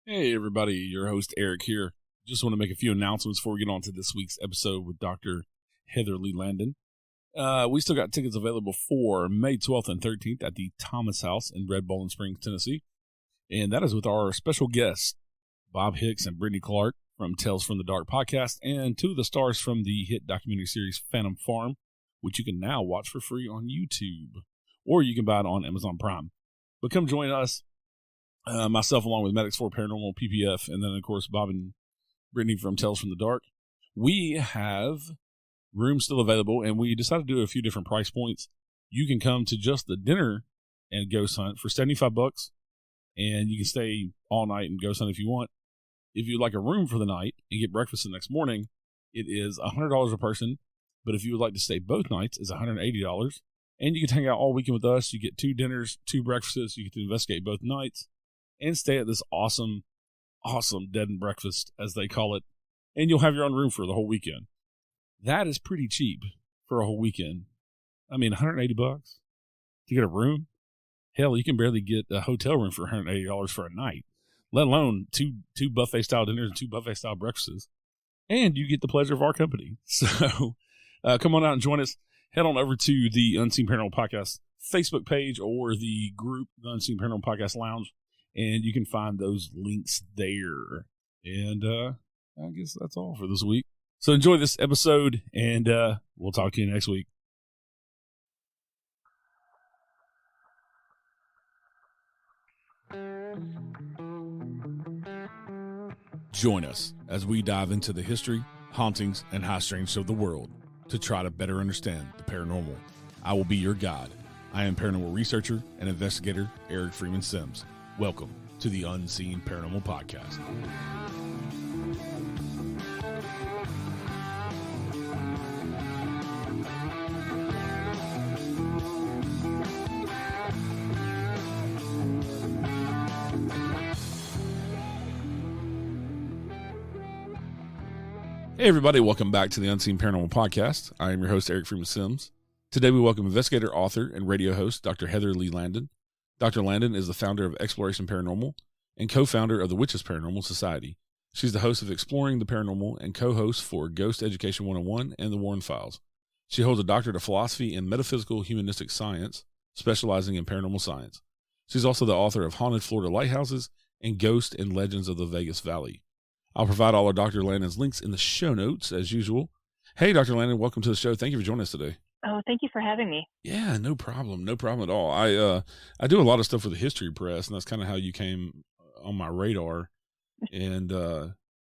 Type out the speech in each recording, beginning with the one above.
Hey everybody, your host Eric here. Just want to make a few announcements before we get on to this week's episode with Dr. Heather Leigh Landon. We still got tickets available for May 12th and 13th at the Thomas House in Red Bowling Springs, Tennessee. And that is with our special guests, Bob Hicks and Brittany Clark from Tales from the Dark podcast, and two of the stars from the hit documentary series Phantom Farm, which you can now watch for free on YouTube, or you can buy it on Amazon Prime. But come join us. Myself, along with Medics for Paranormal, PPF, and then, of course, Bob and Brittany from Tales from the Dark. We have rooms still available, and we decided to do a few different price points. You can come to just the dinner and ghost hunt for $75, and you can stay all night and ghost hunt if you want. If you'd like a room for the night and get breakfast the next morning, it is $100 a person, but if you would like to stay both nights, it's $180, and you can hang out all weekend with us. You get 2 dinners, 2 breakfasts. You get to investigate both nights and stay at this awesome bed and breakfast, as they call it, and you'll have your own room for the whole weekend. That is pretty cheap for a whole weekend. I mean, $180 to get a room? Hell, you can barely get a hotel room for $180 for a night, let alone two buffet-style dinners and 2 buffet-style breakfasts, and you get the pleasure of our company. So come on out and join us. Head on over to the Unseen Paranormal Podcast Facebook page or the group, the Unseen Paranormal Podcast Lounge, and you can find those links there. And I guess that's all for this week. So enjoy this episode, and we'll talk to you next week. Join us as we dive into the history, hauntings, and high strange of the world to try to better understand the paranormal. I will be your guide. I am paranormal researcher and investigator Eric Freeman-Sims. Welcome to the Unseen Paranormal Podcast. Hey everybody, welcome back to the Unseen Paranormal Podcast. I am your host Eric Freeman-Sims. Today we welcome investigator, author, and radio host Dr. Heather Leigh Landon. Dr. Landon is the founder of Exploration Paranormal and co-founder of the Witches Paranormal Society. She's the host of Exploring the Paranormal and co-host for Ghost Education 101 and The Warren Files. She holds a doctorate of philosophy in metaphysical humanistic science, specializing in paranormal science. She's also the author of Haunted Florida Lighthouses and Ghost and Legends of the Vegas Valley. I'll provide all of Dr. Landon's links in the show notes, as usual. Hey, Dr. Landon, welcome to the show. Thank you for joining us today. Oh, thank you for having me. Yeah, no problem. No problem at all. I do a lot of stuff with the History Press, and that's kind of how you came on my radar. And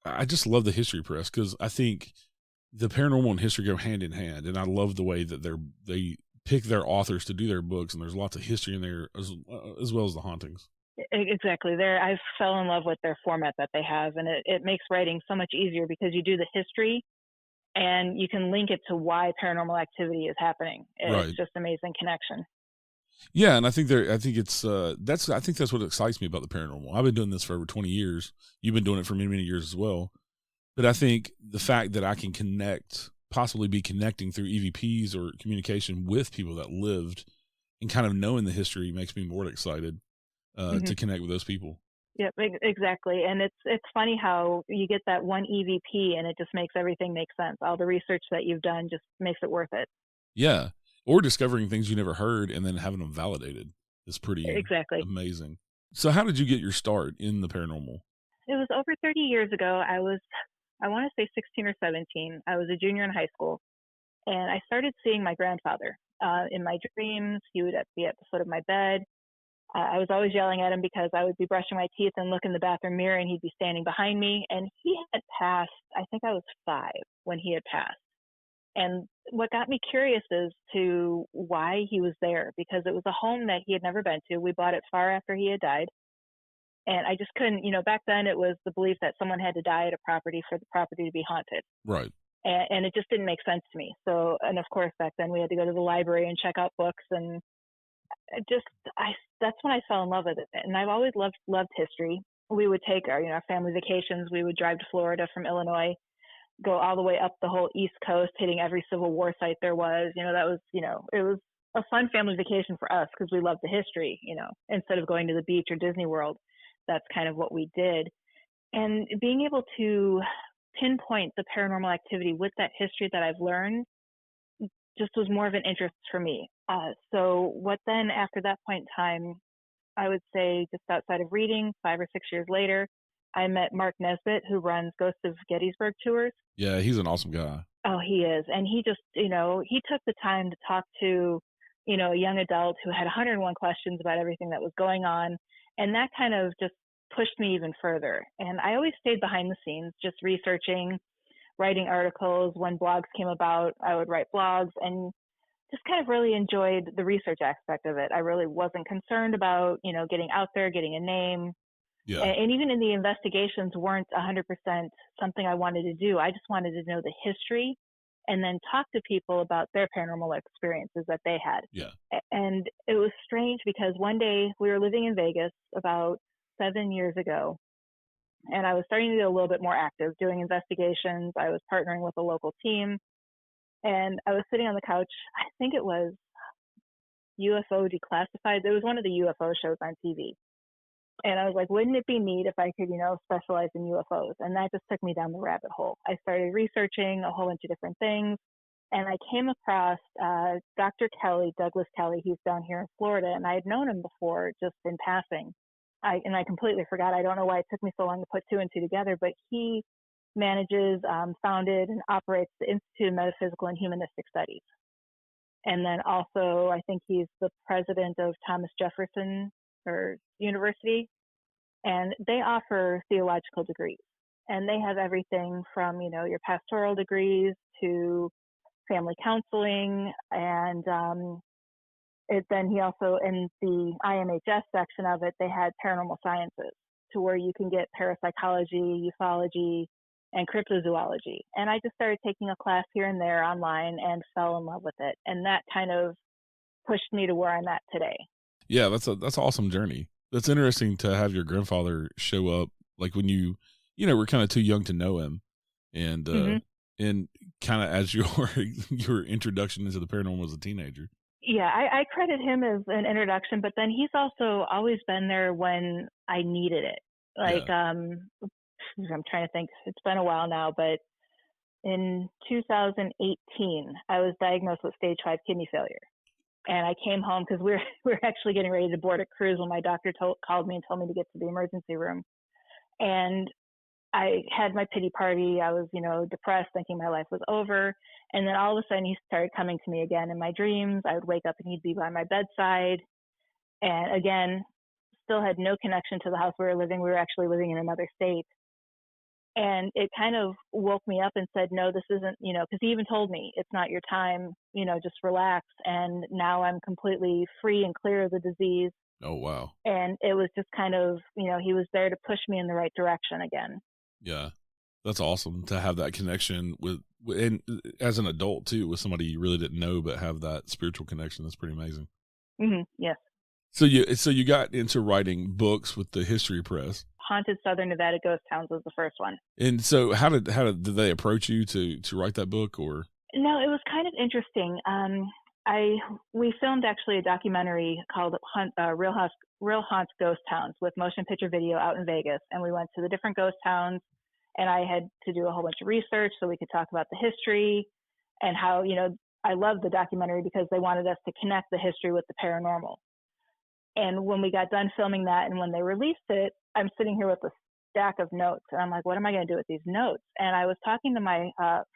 I just love the History Press because I think the paranormal and history go hand in hand, and I love the way that they pick their authors to do their books, and there's lots of history in there as well as the hauntings. Exactly. I fell in love with their format that they have, and it makes writing so much easier because you do the history and you can link it to why paranormal activity is happening. It's just amazing connection. Yeah, and I think that's what excites me about the paranormal. I've been doing this for over 20 years. You've been doing it for many, many years as well. But I think the fact that I can possibly be connecting through EVPs or communication with people that lived and kind of knowing the history makes me more excited to connect with those people. Yep, exactly. And it's funny how you get that one EVP and it just makes everything make sense. All the research that you've done just makes it worth it. Yeah. Or discovering things you never heard and then having them validated is pretty amazing. So how did you get your start in the paranormal? It was over 30 years ago. I want to say 16 or 17. I was a junior in high school, and I started seeing my grandfather in my dreams. He would be at the foot of my bed. I was always yelling at him because I would be brushing my teeth and look in the bathroom mirror, and he'd be standing behind me. And he had passed, I think I was 5 when he had passed. And what got me curious as to why he was there, because it was a home that he had never been to. We bought it far after he had died. And I just couldn't, back then it was the belief that someone had to die at a property for the property to be haunted. Right. And it just didn't make sense to me. So, and of course, back then we had to go to the library and check out books, and that's when I fell in love with it. And I've always loved history. We would take our family vacations. We would drive to Florida from Illinois, go all the way up the whole East Coast, hitting every Civil War site there was. That was, it was a fun family vacation for us because we loved the history, instead of going to the beach or Disney World. That's kind of what we did. And being able to pinpoint the paranormal activity with that history that I've learned just was more of an interest for me. So what then after that point in time, I would say just outside of reading, 5 or 6 years later, I met Mark Nesbitt, who runs Ghosts of Gettysburg tours. Yeah, he's an awesome guy. Oh, he is. And he just, he took the time to talk to, a young adult who had 101 questions about everything that was going on. And that kind of just pushed me even further. And I always stayed behind the scenes, just researching, writing articles. When blogs came about, I would write blogs and just kind of really enjoyed the research aspect of it. I really wasn't concerned about, getting out there, getting a name. Yeah. And even in the investigations weren't 100% something I wanted to do. I just wanted to know the history and then talk to people about their paranormal experiences that they had. Yeah. And it was strange because one day we were living in Vegas about 7 years ago, and I was starting to get a little bit more active doing investigations. I was partnering with a local team, and I was sitting on the couch. I think it was UFO Declassified. It was one of the UFO shows on TV. And I was like, wouldn't it be neat if I could, specialize in UFOs? And that just took me down the rabbit hole. I started researching a whole bunch of different things. And I came across Dr. Kelly, Douglas Kelly. He's down here in Florida. And I had known him before just in passing. I completely forgot. I don't know why it took me so long to put two and two together. But he manages, founded, and operates the Institute of Metaphysical and Humanistic Studies. And then also, I think he's the president of Thomas Jefferson University, and they offer theological degrees, and they have everything from your pastoral degrees to family counseling, and then he also, in the IMHS section of it, they had paranormal sciences, to where you can get parapsychology, ufology, and cryptozoology. And I just started taking a class here and there online and fell in love with it, and that kind of pushed me to where I'm at today. Yeah, that's an awesome journey. That's interesting to have your grandfather show up, like when you were kind of too young to know him, and and kind of as your introduction into the paranormal as a teenager. Yeah, I credit him as an introduction, but then he's also always been there when I needed it. Like, yeah. I'm trying to think. It's been a while now, but in 2018, I was diagnosed with stage 5 kidney failure. And I came home because we were actually getting ready to board a cruise when my doctor called me and told me to get to the emergency room. And I had my pity party. I was, depressed, thinking my life was over. And then all of a sudden he started coming to me again in my dreams. I would wake up and he'd be by my bedside. And again, still had no connection to the house we were living. We were actually living in another state. And it kind of woke me up and said, no, this isn't, because he even told me it's not your time, just relax. And now I'm completely free and clear of the disease. Oh, wow. And it was just kind of, he was there to push me in the right direction again. Yeah. That's awesome to have that connection with, and as an adult too, with somebody you really didn't know, but have that spiritual connection. That's pretty amazing. Mm-hmm. Yes. So you got into writing books with the History Press. Haunted Southern Nevada Ghost Towns was the first one. And so how did they approach you to write that book, or? No, it was kind of interesting. We filmed actually a documentary called Real Haunts Ghost Towns with motion picture video out in Vegas, and we went to the different ghost towns, and I had to do a whole bunch of research so we could talk about the history and how, I loved the documentary because they wanted us to connect the history with the paranormal. And when we got done filming that and when they released it, I'm sitting here with a stack of notes. And I'm like, what am I going to do with these notes? And I was talking to my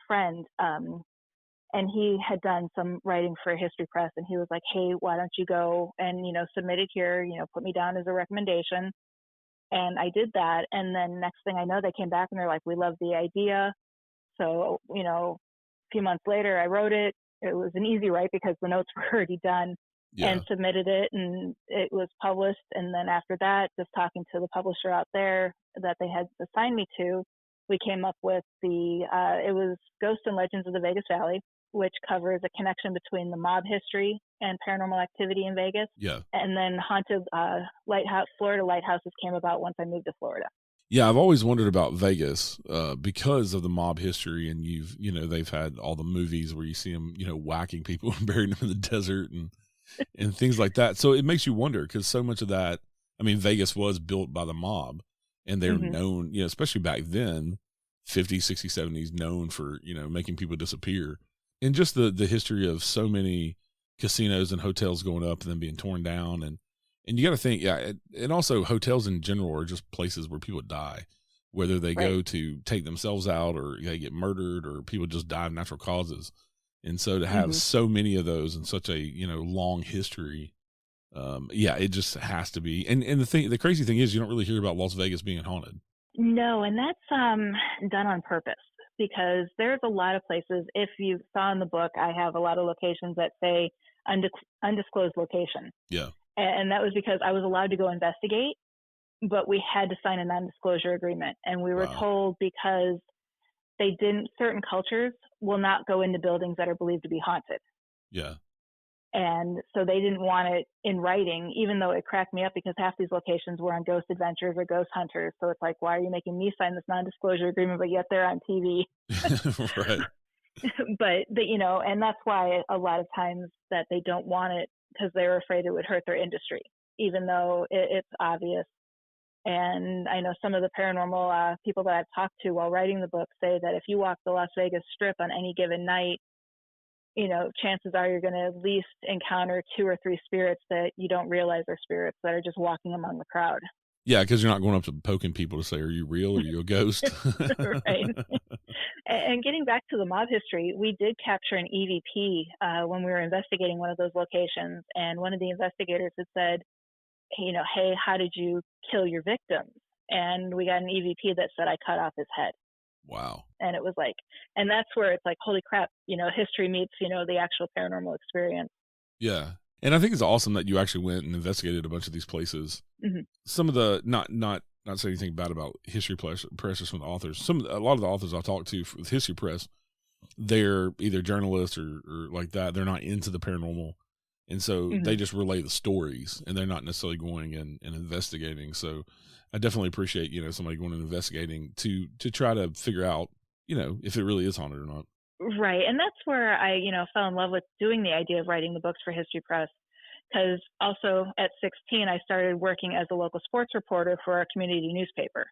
friend, and he had done some writing for History Press. And he was like, hey, why don't you go and, submit it here, put me down as a recommendation. And I did that. And then next thing I know, they came back and they're like, we love the idea. So, a few months later, I wrote it. It was an easy write because the notes were already done. Yeah. And submitted it, and it was published. And then after that, just talking to the publisher out there that they had assigned me to, we came up with it was Ghosts and Legends of the Vegas Valley, which covers a connection between the mob history and paranormal activity in Vegas. Yeah. And then haunted Florida lighthouses came about once I moved to Florida. Yeah, I've always wondered about Vegas because of the mob history, and they've had all the movies where you see them, whacking people and burying them in the desert and things like that. So it makes you wonder, because so much of that, Vegas was built by the mob, and they're known, especially back then, 50s, 60s, 70s, known for, making people disappear. And just the history of so many casinos and hotels going up and then being torn down. And you got to think, and also hotels in general are just places where people die, whether they go to take themselves out or they get murdered or people just die of natural causes. And so to have so many of those and such a, long history, it just has to be. And the crazy thing is you don't really hear about Las Vegas being haunted. No, and that's done on purpose, because there's a lot of places. If you saw in the book, I have a lot of locations that say undisclosed location. Yeah. And that was because I was allowed to go investigate, but we had to sign a non-disclosure agreement. And we were told, because certain cultures will not go into buildings that are believed to be haunted. Yeah. And so they didn't want it in writing, even though it cracked me up, because half these locations were on Ghost Adventures or Ghost Hunters. So it's like, why are you making me sign this non-disclosure agreement, but yet they're on TV? Right. But, and that's why a lot of times that they don't want it, because they're afraid it would hurt their industry, even though it's obvious. And I know some of the paranormal people that I've talked to while writing the book say that if you walk the Las Vegas Strip on any given night, chances are you're going to at least encounter 2 or 3 spirits that you don't realize are spirits that are just walking among the crowd. Yeah, because you're not going up to poking people to say, are you real? Are you a ghost? Right. And getting back to the mob history, we did capture an EVP when we were investigating one of those locations. And one of the investigators had said, hey, how did you kill your victims? And we got an EVP that said, I cut off his head. Wow. And it was like, and that's where it's like, holy crap, history meets, the actual paranormal experience. Yeah. And I think it's awesome that you actually went and investigated a bunch of these places. Some of the, not saying anything bad about History Press from the authors. A lot of the authors I talked to with History Press, they're either journalists or like that. They're not into the paranormal. And so they just relay the stories, and they're not necessarily going and investigating. So I definitely appreciate, somebody going and investigating to try to figure out, if it really is haunted or not. Right. And that's where I, fell in love with doing the idea of writing the books for History Press. Because also at 16, I started working as a local sports reporter for our community newspaper.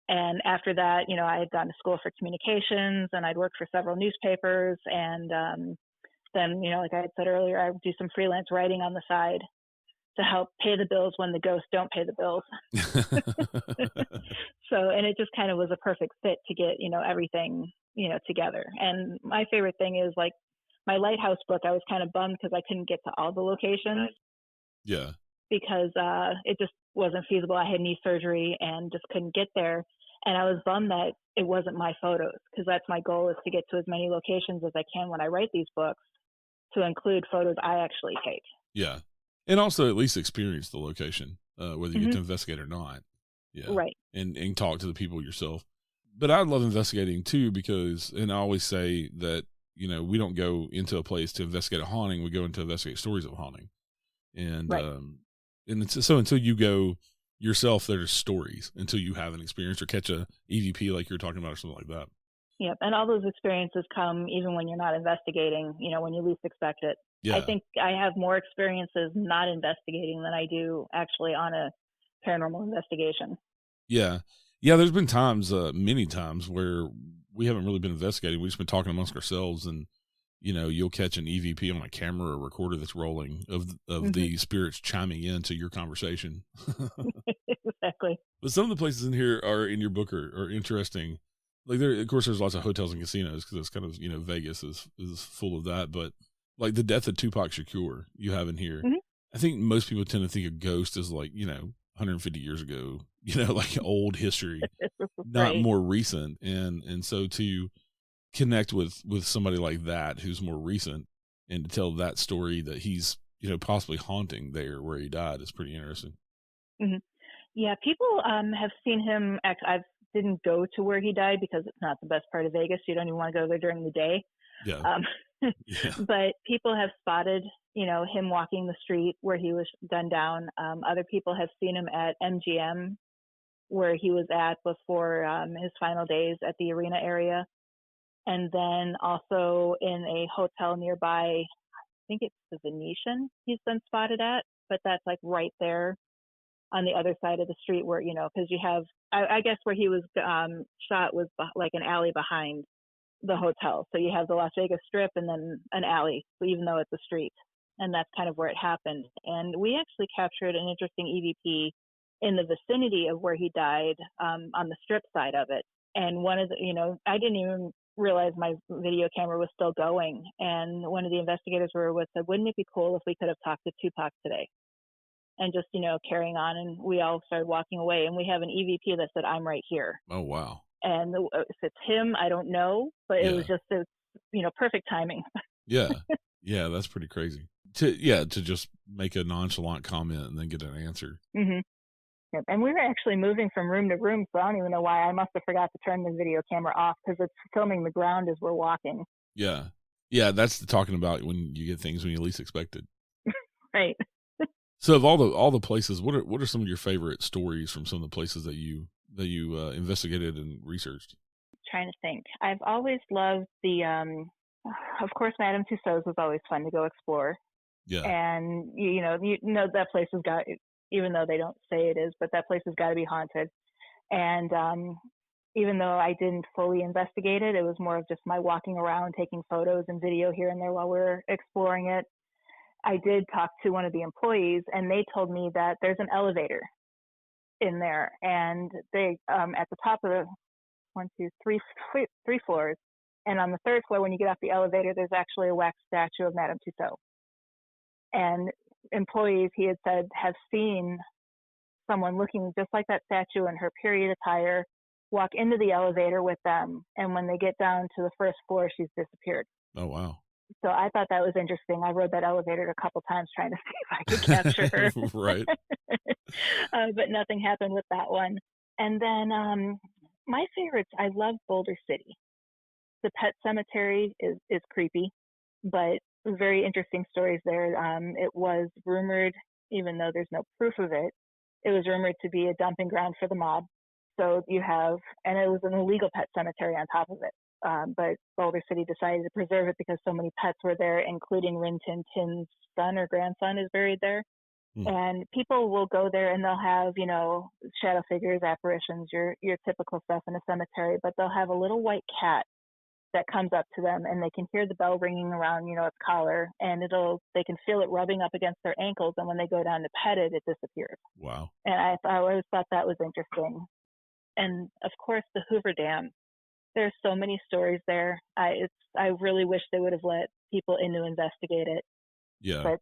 And after that, I had gone to school for communications, and I'd worked for several newspapers. And then, like I had said earlier, I would do some freelance writing on the side to help pay the bills when the ghosts don't pay the bills. So, and it just kind of was a perfect fit to get, everything, together. And my favorite thing is, like, my Lighthouse book, I was kind of bummed because I couldn't get to all the locations. Yeah. Because it just wasn't feasible. I had knee surgery and just couldn't get there. And I was bummed that it wasn't my photos, because that's my goal, is to get to as many locations as I can when I write these books, to include photos I actually take. Yeah. And also at least experience the location, whether you get to investigate or not. Yeah. Right. And talk to the people yourself. But I love investigating too, because, and I always say that, we don't go into a place to investigate a haunting. We go into investigate stories of haunting. And, and it's, so until you go yourself, there's stories until you have an experience or catch a EVP like you're talking about or something like that. Yep. And all those experiences come even when you're not investigating, when you least expect it. Yeah. I think I have more experiences not investigating than I do actually on a paranormal investigation. Yeah. Yeah. There's been times, many times, where we haven't really been investigating. We've just been talking amongst ourselves, and, you'll catch an EVP on a camera or recorder that's rolling of the spirits chiming into your conversation. Exactly. But some of the places in here in your book are interesting. Like, of course, there's lots of hotels and casinos, because it's kind of, Vegas is full of that. But like the death of Tupac Shakur you have in here, I think most people tend to think of ghost as like, 150 years ago, like old history, not more recent. And so to connect with somebody like that who's more recent, and to tell that story that he's, possibly haunting there where he died, is pretty interesting. Yeah, people have seen him. I didn't go to where he died because it's not the best part of Vegas. You don't even want to go there during the day. Yeah. But people have spotted, him walking the street where he was gunned down. Other people have seen him at MGM, where he was at before his final days at the arena area. And then also in a hotel nearby, I think it's the Venetian, he's been spotted at, but that's like right there on the other side of the street where, because you have, I guess where he was shot was like an alley behind the hotel. So you have the Las Vegas Strip and then an alley, even though it's a street. And that's kind of where it happened. And we actually captured an interesting EVP in the vicinity of where he died, on the Strip side of it. And one of the, I didn't even realize my video camera was still going. And one of the investigators we were with said, wouldn't it be cool if we could have talked to Tupac today? And just, carrying on. And we all started walking away. And we have an EVP that said, I'm right here. Oh, wow. And if it's him, I don't know. But it was just, perfect timing. Yeah. Yeah, that's pretty crazy. To just make a nonchalant comment and then get an answer. Mm-hmm. Yep. And we were actually moving from room to room, so I don't even know why. I must have forgot to turn the video camera off because it's filming the ground as we're walking. Yeah. Yeah, that's the talking about when you get things when you least expect it. Right. So of all the places, what are some of your favorite stories from some of the places that you investigated and researched? I'm trying to think. I've always loved the of course Madame Tussauds was always fun to go explore. Yeah. And you know that place has got, even though they don't say it is, but that place has got to be haunted. And even though I didn't fully investigate it, it was more of just my walking around, taking photos and video here and there while we were exploring it. I did talk to one of the employees, and they told me that there's an elevator in there, and they at the top of the three floors, and on the third floor, when you get off the elevator, there's actually a wax statue of Madame Tussauds. And employees, he had said, have seen someone looking just like that statue in her period attire walk into the elevator with them, and when they get down to the first floor, she's disappeared. Oh, wow. So I thought that was interesting. I rode that elevator a couple times trying to see if I could capture her. Right. But nothing happened with that one. And then my favorites, I love Boulder City. The pet cemetery is creepy, but very interesting stories there. It was rumored, even though there's no proof of it, it was rumored to be a dumping ground for the mob. So you have, and it was an illegal pet cemetery on top of it. But Boulder City decided to preserve it because so many pets were there, including Rin Tin Tin's son or grandson is buried there. And people will go there and they'll have, shadow figures, apparitions, your typical stuff in a cemetery, but they'll have a little white cat that comes up to them, and they can hear the bell ringing around, its collar, and they can feel it rubbing up against their ankles, and when they go down to pet it, it disappears. Wow. And I always thought that was interesting. And of course, the Hoover Dam. There's so many stories there. I really wish they would have let people in to investigate it. Yeah. But,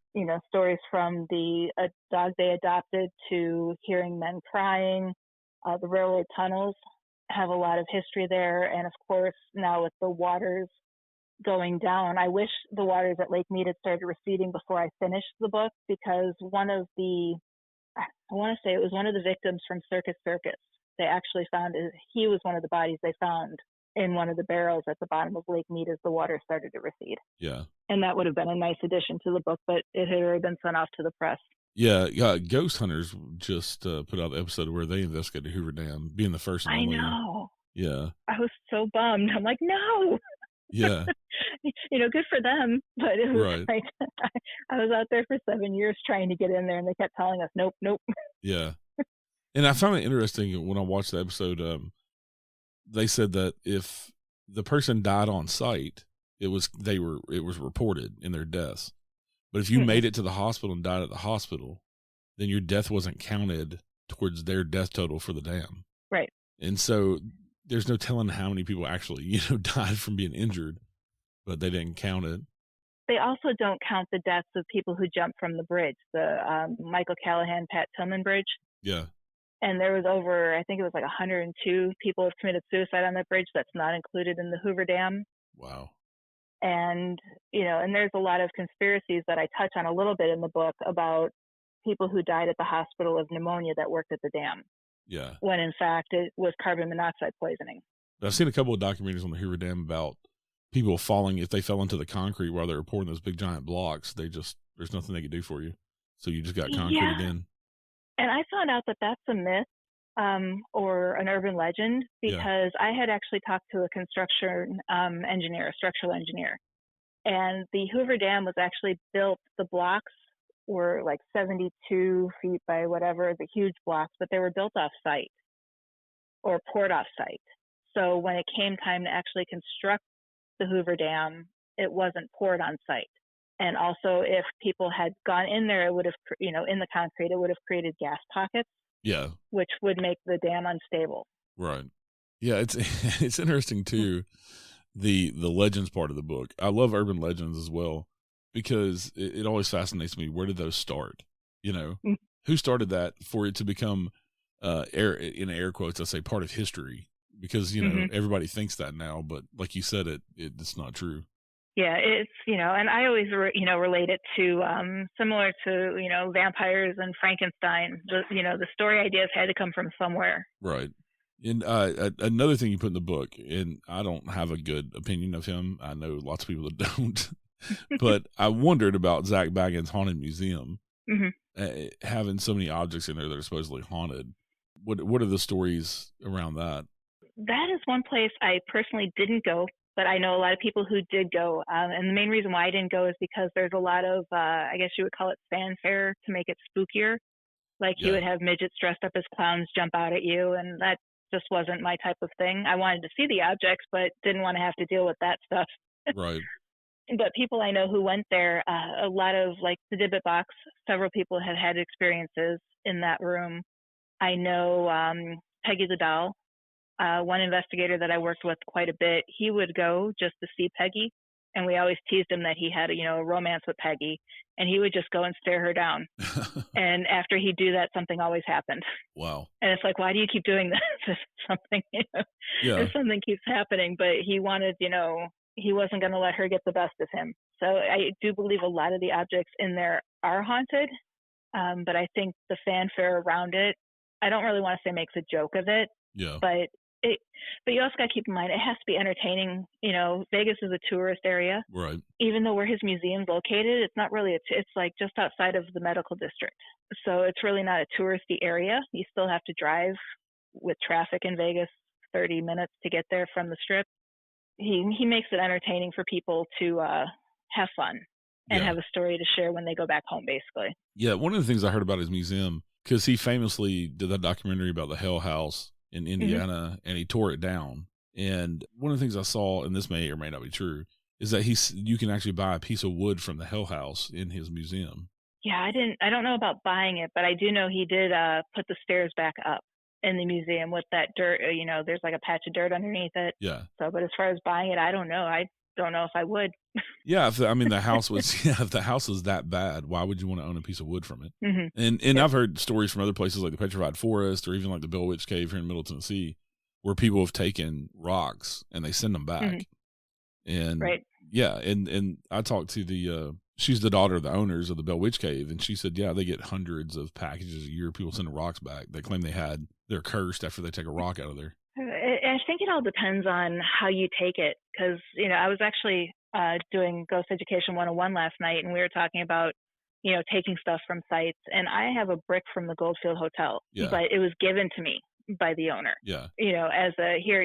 stories from the dog they adopted to hearing men crying, the railroad tunnels have a lot of history there. And of course, now with the waters going down, I wish the waters at Lake Mead had started receding before I finished the book, because I want to say it was one of the victims from Circus Circus. They actually found he was one of the bodies they found in one of the barrels at the bottom of Lake Mead as the water started to recede. Yeah. And that would have been a nice addition to the book, but it had already been sent off to the press. Yeah. Ghost Hunters just put out the episode where they investigated Hoover Dam, being the first and only. I know. Yeah. I was so bummed. I'm like, no. Yeah. Good for them, but it was right. like I was out there for 7 years trying to get in there, and they kept telling us, nope. Yeah. And I found it interesting when I watched the episode. They said that if the person died on site, it was reported in their deaths. But if you made it to the hospital and died at the hospital, then your death wasn't counted towards their death total for the dam. Right. And so there's no telling how many people actually, died from being injured, but they didn't count it. They also don't count the deaths of people who jumped from the bridge, the Michael Callahan, Pat Tillman bridge. Yeah. And there was I think it was like 102 people have committed suicide on that bridge. That's not included in the Hoover Dam. Wow. And, and there's a lot of conspiracies that I touch on a little bit in the book about people who died at the hospital of pneumonia that worked at the dam. Yeah. When in fact it was carbon monoxide poisoning. I've seen a couple of documentaries on the Hoover Dam about people falling, if they fell into the concrete while they were pouring those big giant blocks, there's nothing they could do for you. So you just got concreted in. And I found out that that's a myth or an urban legend, because I had actually talked to a construction engineer, a structural engineer. And the Hoover Dam was actually built, the blocks were like 72 feet by whatever, the huge blocks, but they were built off site or poured off site. So when it came time to actually construct the Hoover Dam, it wasn't poured on site. And also, if people had gone in there, it would have, in the concrete, it would have created gas pockets. Yeah. Which would make the dam unstable. Right. Yeah, it's it's interesting too, the legends part of the book. I love urban legends as well because it always fascinates me. Where did those start? Who started that for it to become air quotes, I say, part of history? Because everybody thinks that now, but like you said, it's not true. Yeah, it's and I always relate it to similar to vampires and Frankenstein. The story ideas had to come from somewhere. Right. And another thing you put in the book, and I don't have a good opinion of him. I know lots of people that don't, but I wondered about Zach Bagans' Haunted Museum, having so many objects in there that are supposedly haunted. What are the stories around that? That is one place I personally didn't go, but I know a lot of people who did go. And the main reason why I didn't go is because there's a lot of, I guess you would call it fanfare to make it spookier. Like you would have midgets dressed up as clowns jump out at you, and that just wasn't my type of thing. I wanted to see the objects, but didn't want to have to deal with that stuff. Right. But people I know who went there, a lot of like the Dybbuk box, several people had experiences in that room. I know Peggy the doll. One investigator that I worked with quite a bit, he would go just to see Peggy, and we always teased him that he had a romance with Peggy, and he would just go and stare her down. And after he'd do that, something always happened. Wow. And it's like, why do you keep doing this? Something, if something keeps happening, but he wanted, he wasn't going to let her get the best of him. So I do believe a lot of the objects in there are haunted, but I think the fanfare around it, I don't really want to say makes a joke of it. Yeah. But you also got to keep in mind, it has to be entertaining. Vegas is a tourist area. Right. Even though where his museum's located, it's not really, it's like just outside of the medical district. So it's really not a touristy area. You still have to drive with traffic in Vegas 30 minutes to get there from the Strip. He makes it entertaining for people to have fun and have a story to share when they go back home, basically. Yeah. One of the things I heard about his museum, because he famously did that documentary about the Hell House in Indiana, and he tore it down. And one of the things I saw, and this may or may not be true, is that you can actually buy a piece of wood from the Hell House in his museum. Yeah, I don't know about buying it, but I do know he did put the stairs back up in the museum with that dirt. There's like a patch of dirt underneath it. Yeah. So, but as far as buying it, I don't know. I don't know if I would. Yeah, the house was if the house was that bad, why would you want to own a piece of wood from it? And I've heard stories from other places like the Petrified Forest or even like the Bell Witch Cave here in Middle Tennessee, where people have taken rocks and they send them back. And and I talked to she's the daughter of the owners of the Bell Witch Cave, and she said, they get hundreds of packages a year. People sending rocks back. They claim they're cursed after they take a rock out of there. I think it all depends on how you take it, because I was actually doing Ghost Education 101 last night, and we were talking about taking stuff from sites, and I have a brick from the Goldfield Hotel, but it was given to me by the owner. As a here,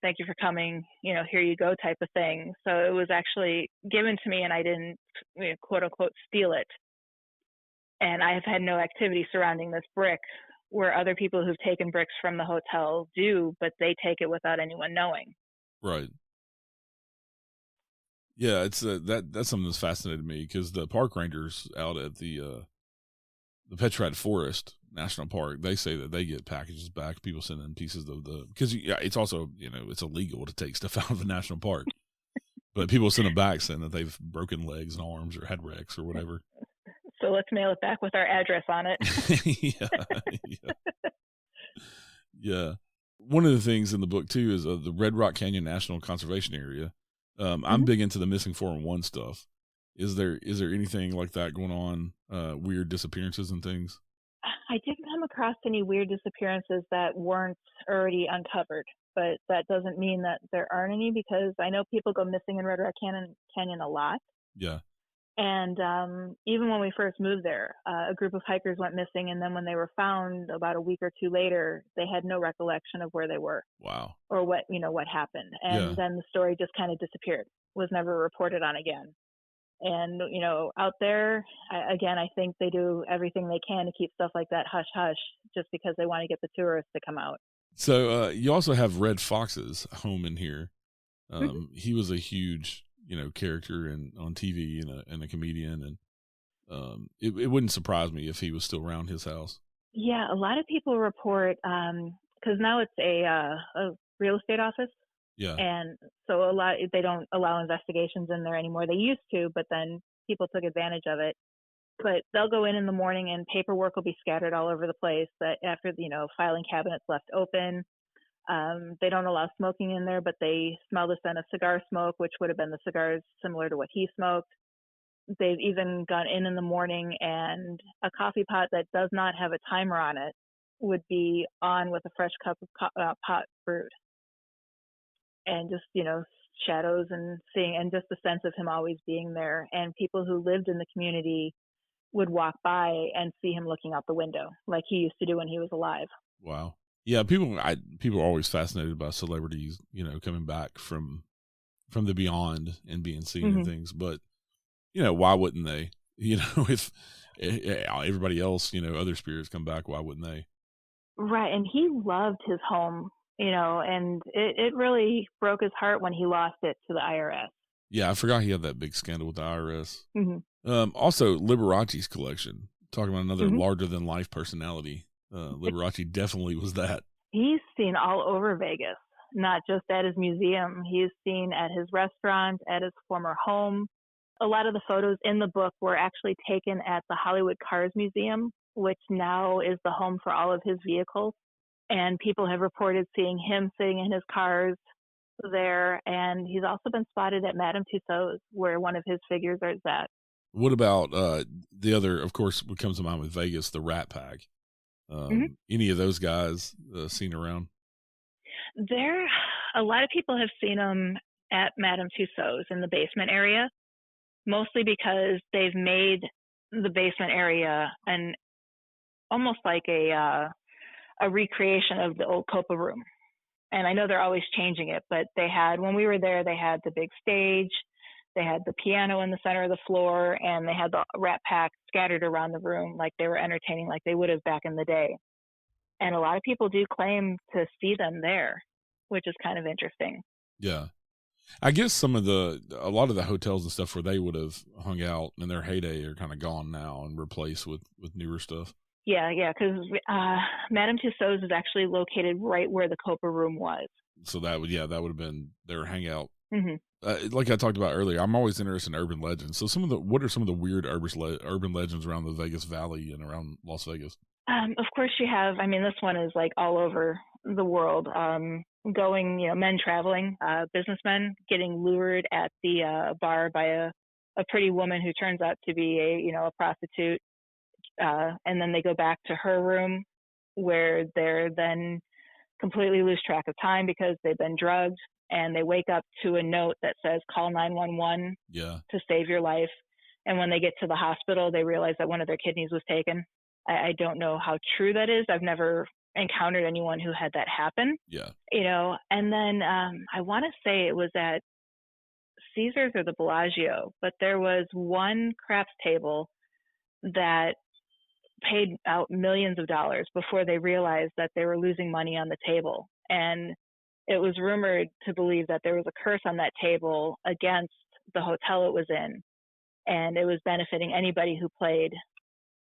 thank you for coming, here you go type of thing. So it was actually given to me, and I didn't quote unquote steal it. And I have had no activity surrounding this brick, where other people who've taken bricks from the hotel do, but they take it without anyone knowing. Right. Yeah, it's that's something that's fascinated me, because the park rangers out at the Petrified Forest National Park, they say that they get packages back. People send in pieces of because it's also it's illegal to take stuff out of the national park, but people send them back saying that they've broken legs and arms or had wrecks or whatever. So let's mail it back with our address on it. Yeah. One of the things in the book too is the Red Rock Canyon National Conservation Area. I'm big into the missing 411 stuff. Is there anything like that going on? Weird disappearances and things? I didn't come across any weird disappearances that weren't already uncovered, but that doesn't mean that there aren't any, because I know people go missing in Red Rock Canyon a lot. Yeah. And even when we first moved there, a group of hikers went missing, and then when they were found about a week or two later, they had no recollection of where they were. Wow. Or what happened. And then the story just kind of disappeared, was never reported on again. And, out there, again, I think they do everything they can to keep stuff like that hush hush just because they want to get the tourists to come out. So you also have Red Fox's home in here. Mhm. He was a huge, character on TV and a comedian. And it wouldn't surprise me if he was still around his house. Yeah, a lot of people report, because now it's a real estate office. Yeah. And so they don't allow investigations in there anymore. They used to, but then people took advantage of it. But they'll go in the morning and paperwork will be scattered all over the place. That after filing cabinets left open, they don't allow smoking in there, but they smell the scent of cigar smoke, which would have been the cigars similar to what he smoked. They've even gone in the morning, and a coffee pot that does not have a timer on it would be on with a fresh cup of pot brewed. And just shadows and seeing, and just the sense of him always being there. And people who lived in the community would walk by and see him looking out the window like he used to do when he was alive. Wow. Yeah, people are always fascinated by celebrities, coming back from the beyond and being seen and things. But why wouldn't they? If everybody else, other spirits come back, why wouldn't they? Right. And he loved his home, and it really broke his heart when he lost it to the IRS. Yeah, I forgot he had that big scandal with the IRS. Mm-hmm. Also, Liberace's collection. Talking about another larger than life personality. Liberace definitely was that. He's seen all over Vegas, not just at his museum. He's seen at his restaurant, at his former home. A lot of the photos in the book were actually taken at the Hollywood Cars Museum, which now is the home for all of his vehicles. And people have reported seeing him sitting in his cars there. And he's also been spotted at Madame Tussauds, where one of his figures is at. What about the other, of course, what comes to mind with Vegas, the Rat Pack? Any of those guys seen around? A lot of people have seen them at Madame Tussauds in the basement area, mostly because they've made the basement area almost like a recreation of the old Copa room. And I know they're always changing it, but when we were there, they had the big stage, they had the piano in the center of the floor, and they had the Rat Pack scattered around the room like they were entertaining like they would have back in the day. And a lot of people do claim to see them there, which is kind of interesting. Yeah. I guess a lot of the hotels and stuff where they would have hung out in their heyday are kind of gone now and replaced with newer stuff. Yeah, because Madame Tussauds is actually located right where the Copa room was. So that would have been their hangout. Mm-hmm. Like I talked about earlier, I'm always interested in urban legends. So what are some of the weird urban legends around the Vegas Valley and around Las Vegas? Of course you have, this one is like all over the world. Men traveling, businessmen getting lured at the bar by a pretty woman who turns out to be a prostitute. And then they go back to her room where they're then completely lose track of time because they've been drugged, and they wake up to a note that says call 911 to save your life. And when they get to the hospital, they realize that one of their kidneys was taken. I don't know how true that is. I've never encountered anyone who had that happen. Yeah. And then I want to say it was at Caesars or the Bellagio, but there was one craps table that paid out millions of dollars before they realized that they were losing money on the table. And it was rumored to believe that there was a curse on that table against the hotel it was in, and it was benefiting anybody who played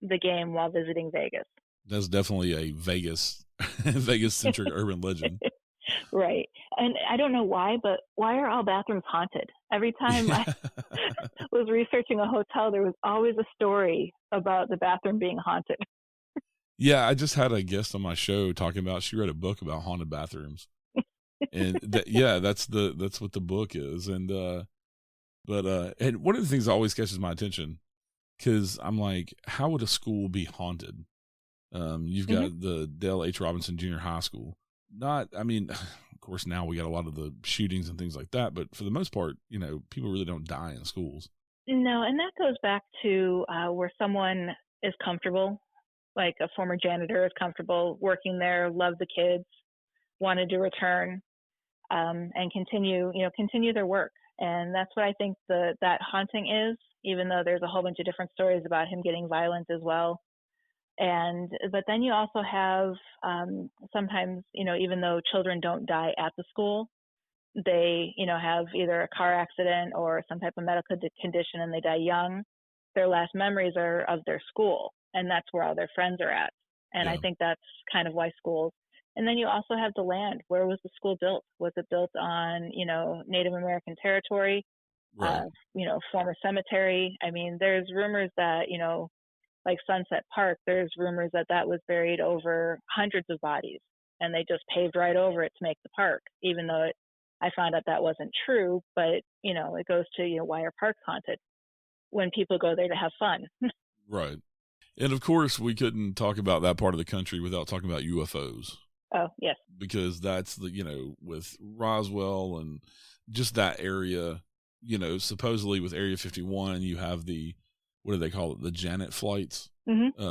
the game while visiting Vegas. That's definitely a Vegas-centric urban legend. Right. And I don't know why, but why are all bathrooms haunted? Every time I was researching a hotel, there was always a story about the bathroom being haunted. Yeah, I just had a guest on my show talking about, she read a book about haunted bathrooms. And that's what the book is. And and one of the things that always catches my attention, because I'm like, how would a school be haunted? You've got the Dale H. Robinson Junior High School. Of course, now we got a lot of the shootings and things like that, but for the most part, people really don't die in schools. No, and that goes back to where someone is comfortable, like a former janitor is comfortable working there, loved the kids, wanted to return, and continue their work. And that's what I think that haunting is, even though there's a whole bunch of different stories about him getting violent as well. But then you also have sometimes, even though children don't die at the school, they, have either a car accident or some type of medical condition and they die young. Their last memories are of their school, and that's where all their friends are at. And I think that's kind of why schools. And then you also have the land. Where was the school built? Was it built on, Native American territory, Right. Former cemetery? I mean, there's rumors that, like Sunset Park, there's rumors that that was buried over hundreds of bodies, and they just paved right over it to make the park, even though I found out that wasn't true. But, it goes to, why are parks haunted? When people go there to have fun. Right. And of course, we couldn't talk about that part of the country without talking about UFOs. Oh, yes. Because that's with Roswell and just that area, supposedly with Area 51, you have what do they call it? The Janet flights,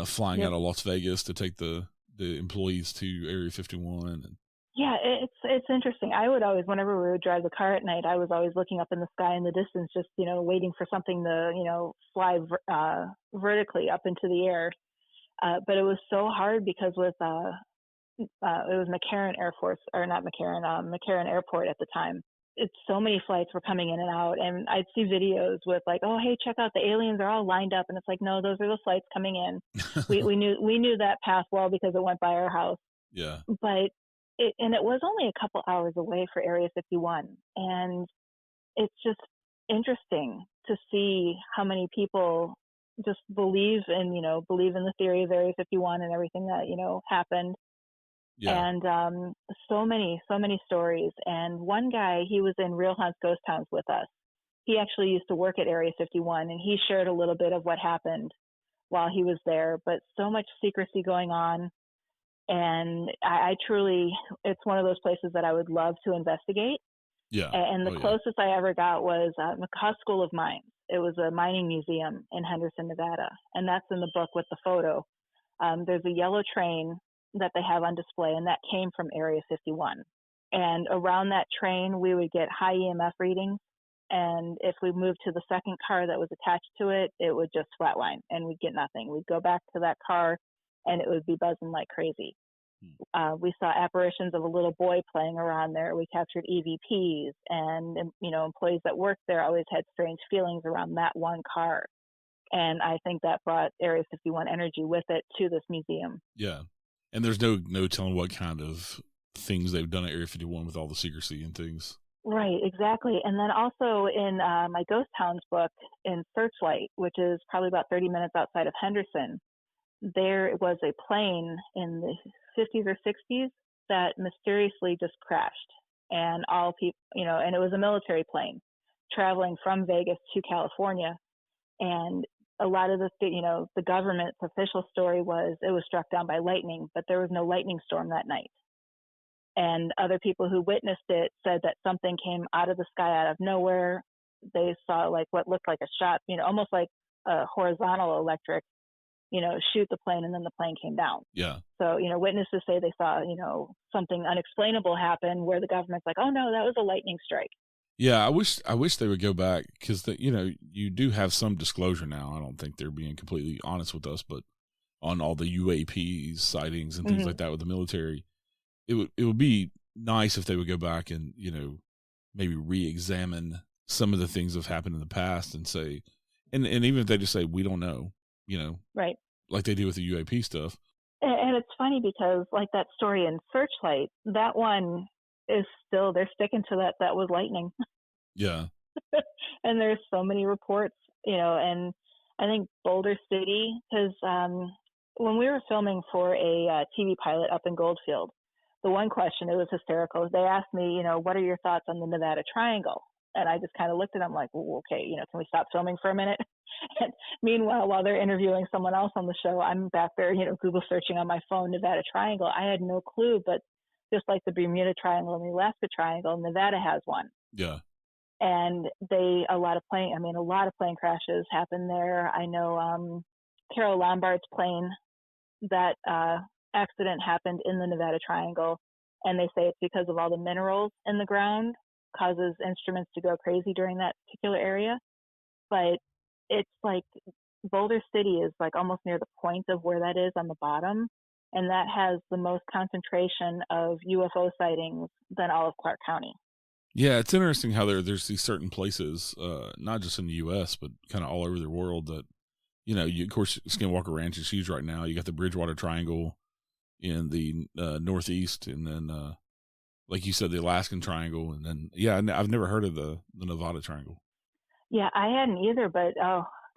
flying out of Las Vegas to take the employees to Area 51. And yeah, it's interesting. I would always, whenever we would drive the car at night, I was always looking up in the sky in the distance, just, waiting for something to, fly vertically up into the air. But it was so hard because with, it was McCarran Air Force, or not McCarran, McCarran Airport at the time. It's so many flights were coming in and out, and I'd see videos with like, oh, hey, check out the aliens are all lined up. And it's like, no, those are the flights coming in. we knew that path well because it went by our house. Yeah. But it was only a couple hours away for Area 51. And it's just interesting to see how many people just believe in the theory of Area 51 and everything that, happened. Yeah. And so many stories. And one guy, he was in Real Haunts Ghost Towns with us. He actually used to work at Area 51, and he shared a little bit of what happened while he was there. But so much secrecy going on. And I truly, it's one of those places that I would love to investigate. Yeah. And the closest I ever got was McCaw School of Mines. It was a mining museum in Henderson, Nevada. And that's in the book with the photo. There's a yellow train that they have on display, and that came from Area 51. And around that train, we would get high EMF readings. And if we moved to the second car that was attached to it, it would just flatline and we'd get nothing. We'd go back to that car and it would be buzzing like crazy. We saw apparitions of a little boy playing around there. We captured EVPs, and employees that worked there always had strange feelings around that one car. And I think that brought Area 51 energy with it to this museum. Yeah. And there's no telling what kind of things they've done at Area 51 with all the secrecy and things. Right, exactly. And then also in my Ghost Towns book in Searchlight, which is probably about 30 minutes outside of Henderson, there was a plane in the 50s or 60s that mysteriously just crashed. And all people, and it was a military plane traveling from Vegas to California. And a lot of the government's official story was it was struck down by lightning, but there was no lightning storm that night. And other people who witnessed it said that something came out of the sky out of nowhere. They saw like what looked like a shot, almost like a horizontal electric, shoot the plane, and then the plane came down. Yeah. So, witnesses say they saw, something unexplainable happen where the government's like, oh no, that was a lightning strike. Yeah, I wish they would go back, because you do have some disclosure now. I don't think they're being completely honest with us, but on all the UAP sightings and things like that with the military, it would be nice if they would go back and maybe re-examine some of the things that have happened in the past and say, and even if they just say we don't know, right, like they do with the UAP stuff. And it's funny because like that story in Searchlight, that one is still, they're sticking to that was lightning. Yeah. And there's so many reports, and I think Boulder City, because when we were filming for a TV pilot up in Goldfield, the one question, it was hysterical. They asked me, what are your thoughts on the Nevada Triangle? And I just kind of looked at them like, well, okay, can we stop filming for a minute? And meanwhile, while they're interviewing someone else on the show, I'm back there, Google searching on my phone, Nevada Triangle. I had no clue, but just like the Bermuda Triangle and the Alaska Triangle, Nevada has one. Yeah. And a lot of plane crashes happen there. I know Carol Lombard's plane, that accident happened in the Nevada Triangle, and they say it's because of all the minerals in the ground causes instruments to go crazy during that particular area. But it's like Boulder City is like almost near the point of where that is on the bottom, and that has the most concentration of UFO sightings than all of Clark County. Yeah, it's interesting how there's these certain places, not just in the U.S., but kind of all over the world that, of course, Skinwalker Ranch is huge right now. You got the Bridgewater Triangle in the Northeast, and then, like you said, the Alaskan Triangle, and then, I've never heard of the Nevada Triangle. Yeah, I hadn't either, but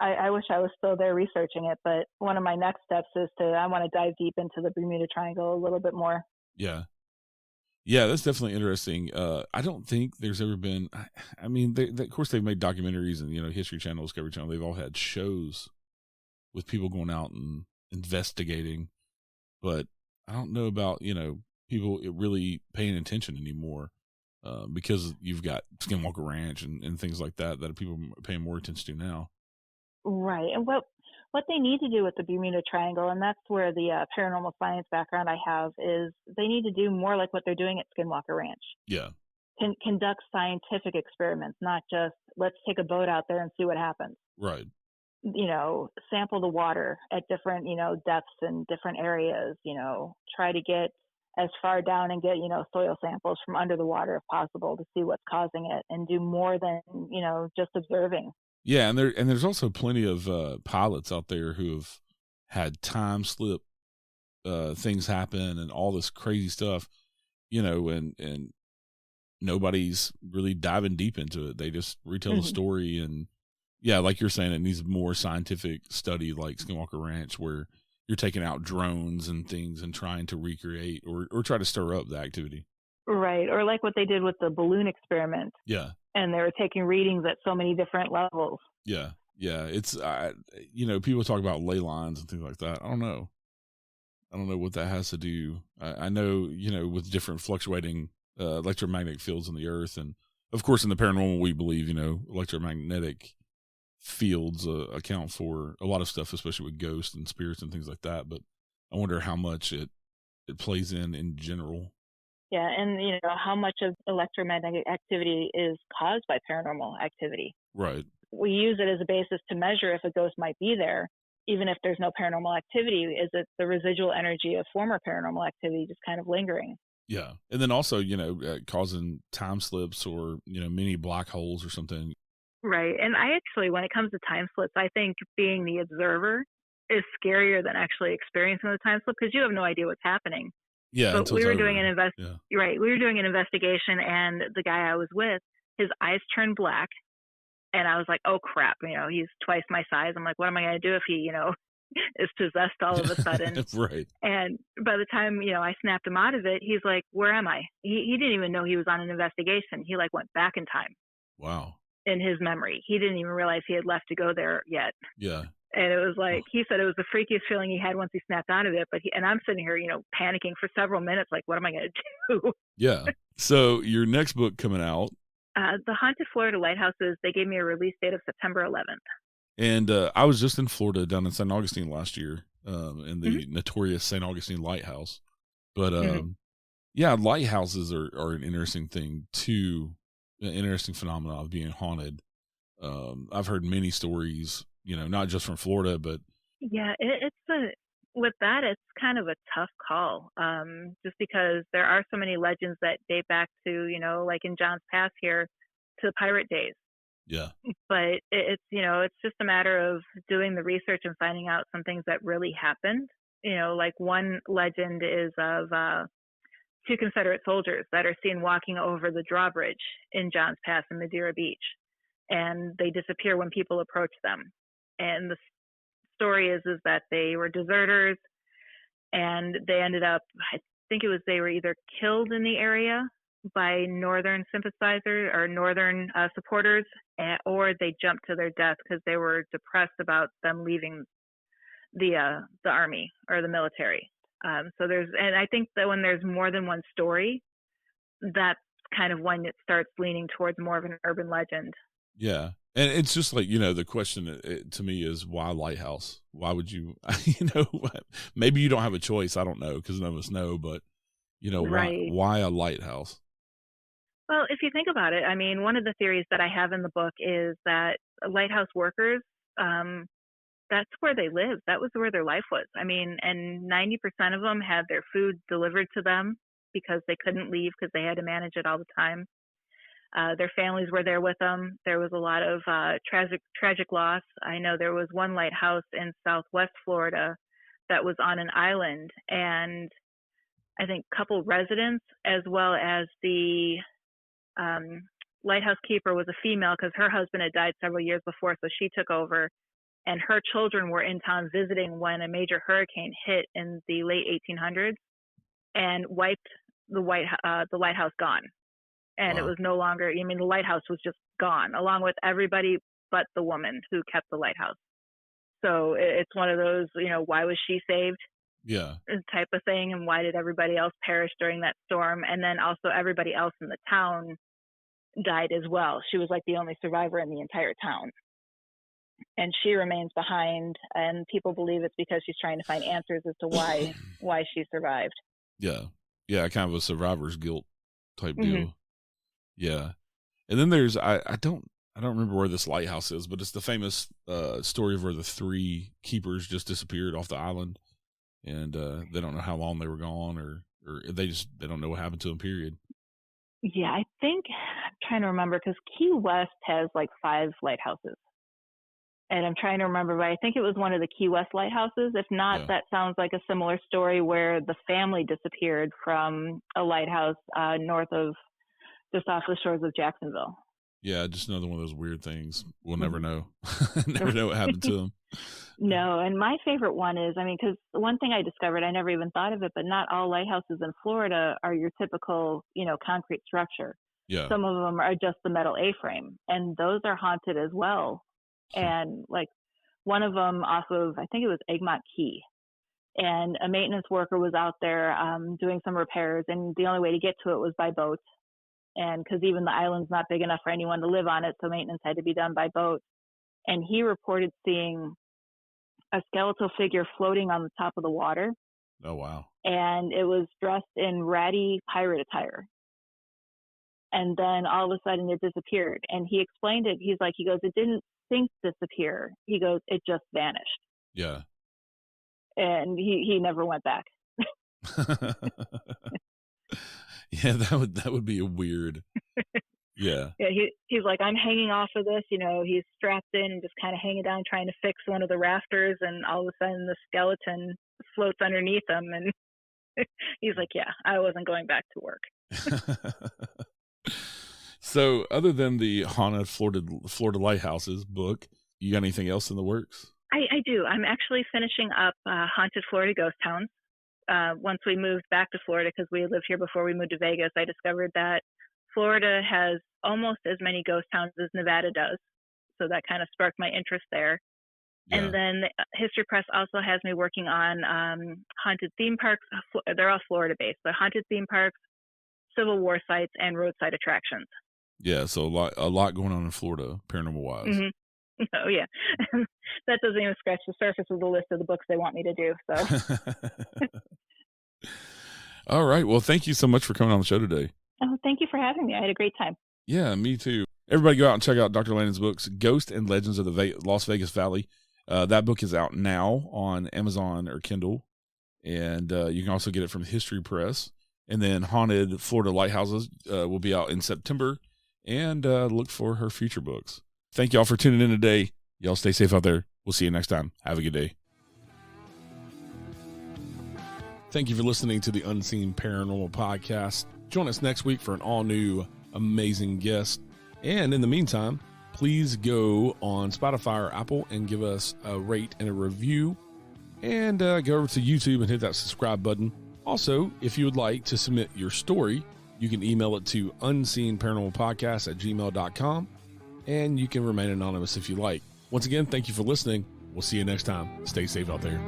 I wish I was still there researching it. But one of my next steps is I want to dive deep into the Bermuda Triangle a little bit more. Yeah. Yeah, that's definitely interesting. I don't think there's ever been, I mean, of course they've made documentaries and, History Channel, Discovery Channel. They've all had shows with people going out and investigating, but I don't know about, people really paying attention anymore, because you've got Skinwalker Ranch and things like that people are paying more attention to now. Right. And what they need to do with the Bermuda Triangle, and that's where the paranormal science background I have, is they need to do more like what they're doing at Skinwalker Ranch. Yeah. Conduct scientific experiments, not just let's take a boat out there and see what happens. Right. Sample the water at different, depths and different areas, try to get as far down and get, soil samples from under the water if possible to see what's causing it, and do more than, just observing. Yeah, and there's also plenty of pilots out there who have had time slip things happen and all this crazy stuff, and nobody's really diving deep into it. They just retell the story, and like you're saying, it needs more scientific study, like Skinwalker Ranch, where you're taking out drones and things and trying to recreate or try to stir up the activity. Right, or like what they did with the balloon experiment. Yeah. And they were taking readings at so many different levels. Yeah. It's, people talk about ley lines and things like that. I don't know what that has to do. I know, with different fluctuating electromagnetic fields in the earth. And of course, in the paranormal, we believe, electromagnetic fields account for a lot of stuff, especially with ghosts and spirits and things like that. But I wonder how much it plays in general. Yeah, and how much of electromagnetic activity is caused by paranormal activity. Right. We use it as a basis to measure if a ghost might be there, even if there's no paranormal activity. Is it the residual energy of former paranormal activity just kind of lingering? Yeah, and then also, causing time slips or, mini black holes or something. Right, and I actually, when it comes to time slips, I think being the observer is scarier than actually experiencing the time slip, because you have no idea what's happening. Yeah, but we were doing Right, we were doing an investigation, and the guy I was with, his eyes turned black, and I was like, "Oh crap!" He's twice my size. I'm like, "What am I going to do if he, is possessed all of a sudden?" Right. And by the time I snapped him out of it, he's like, "Where am I?" He didn't even know he was on an investigation. He went back in time. Wow. In his memory, he didn't even realize he had left to go there yet. Yeah. And it was like, he said it was the freakiest feeling he had once he snapped out of it. And I'm sitting here, panicking for several minutes, like, what am I going to do? Yeah. So your next book coming out. The Haunted Florida Lighthouses, they gave me a release date of September 11th. And I was just in Florida down in St. Augustine last year, in the notorious St. Augustine Lighthouse. But lighthouses are an interesting thing too, an interesting phenomenon of being haunted. I've heard many stories, not just from Florida, but with that, it's kind of a tough call, just because there are so many legends that date back to, like in John's Pass here, to the pirate days. Yeah. But it's just a matter of doing the research and finding out some things that really happened. Like one legend is of two Confederate soldiers that are seen walking over the drawbridge in John's Pass in Madeira Beach, and they disappear when people approach them. And the story is that they were deserters, and they ended up, I think they were either killed in the area by Northern sympathizers or Northern supporters, or they jumped to their death because they were depressed about them leaving the army or the military. And I think that when there's more than one story, that's kind of when it starts leaning towards more of an urban legend. Yeah. And it's just like, the question to me is, why lighthouse? Why would you, maybe you don't have a choice. I don't know, because none of us know, but, right. why a lighthouse? Well, if you think about it, I mean, one of the theories that I have in the book is that lighthouse workers, that's where they lived. That was where their life was. I mean, and 90% of them had their food delivered to them because they couldn't leave because they had to manage it all the time. Their families were there with them. There was a lot of tragic loss. I know there was one lighthouse in Southwest Florida that was on an island, and I think couple residents as well as the lighthouse keeper was a female because her husband had died several years before, so she took over. And her children were in town visiting when a major hurricane hit in the late 1800s and wiped the lighthouse gone. And Wow. it was no longer, I mean, the lighthouse was just gone, along with everybody but the woman who kept the lighthouse. So it's one of those, why was she saved? Yeah. Type of thing. And why did everybody else perish during that storm? And then also everybody else in the town died as well. She was like the only survivor in the entire town. And she remains behind, and people believe it's because she's trying to find answers as to why she survived. Yeah. Yeah. Kind of a survivor's guilt type deal. Mm-hmm. Yeah. And then there's, I don't remember where this lighthouse is, but it's the famous story of where the 3 keepers just disappeared off the island, and they don't know how long they were gone, or they don't know what happened to them, period. Yeah, I think I'm trying to remember because Key West has like 5 lighthouses. And I'm trying to remember, but I think it was one of the Key West lighthouses. If not, That sounds like a similar story where the family disappeared from a lighthouse just off the shores of Jacksonville. Yeah, just another one of those weird things. We'll never know. Never know what happened to them. No, and my favorite one is, because one thing I discovered, I never even thought of it, but not all lighthouses in Florida are your typical, concrete structure. Yeah. Some of them are just the metal A-frame, and those are haunted as well. And like one of them off of, I think it was Egmont Key, and a maintenance worker was out there doing some repairs, and the only way to get to it was by boat. And because even the island's not big enough for anyone to live on it, so maintenance had to be done by boat. And he reported seeing a skeletal figure floating on the top of the water. Oh, wow. And it was dressed in ratty pirate attire. And then all of a sudden it disappeared. And he explained it. He goes, it didn't disappear. He goes, it just vanished. Yeah. And he never went back. Yeah, that would be a weird. Yeah. Yeah, he's like, I'm hanging off of this, he's strapped in and just kind of hanging down trying to fix one of the rafters, and all of a sudden the skeleton floats underneath him, and he's like, yeah, I wasn't going back to work. So other than the Haunted Florida Lighthouses book, you got anything else in the works? I do. I'm actually finishing up Haunted Florida Ghost Towns. Once we moved back to Florida, because we lived here before we moved to Vegas, I discovered that Florida has almost as many ghost towns as Nevada does. So that kind of sparked my interest there. Yeah. And then History Press also has me working on haunted theme parks. They're all Florida based, but haunted theme parks, Civil War sites, and roadside attractions. Yeah, so a lot going on in Florida, paranormal wise. Mm-hmm. Oh yeah, that doesn't even scratch the surface of the list of the books they want me to do. So, all right. Well, thank you so much for coming on the show today. Oh, thank you for having me. I had a great time. Yeah, me too. Everybody, go out and check out Dr. Landon's books, Ghost and Legends of the Las Vegas Valley. That book is out now on Amazon or Kindle, and you can also get it from History Press. And then Haunted Florida Lighthouses will be out in September. And look for her future books. Thank y'all for tuning in today. Y'all stay safe out there. We'll see you next time. Have a good day. Thank you for listening to the Unseen Paranormal Podcast. Join us next week for an all-new, amazing guest. And in the meantime, please go on Spotify or Apple and give us a rate and a review. And go over to YouTube and hit that subscribe button. Also, if you would like to submit your story, you can email it to unseenparanormalpodcast@gmail.com, and you can remain anonymous if you like. Once again, thank you for listening. We'll see you next time. Stay safe out there.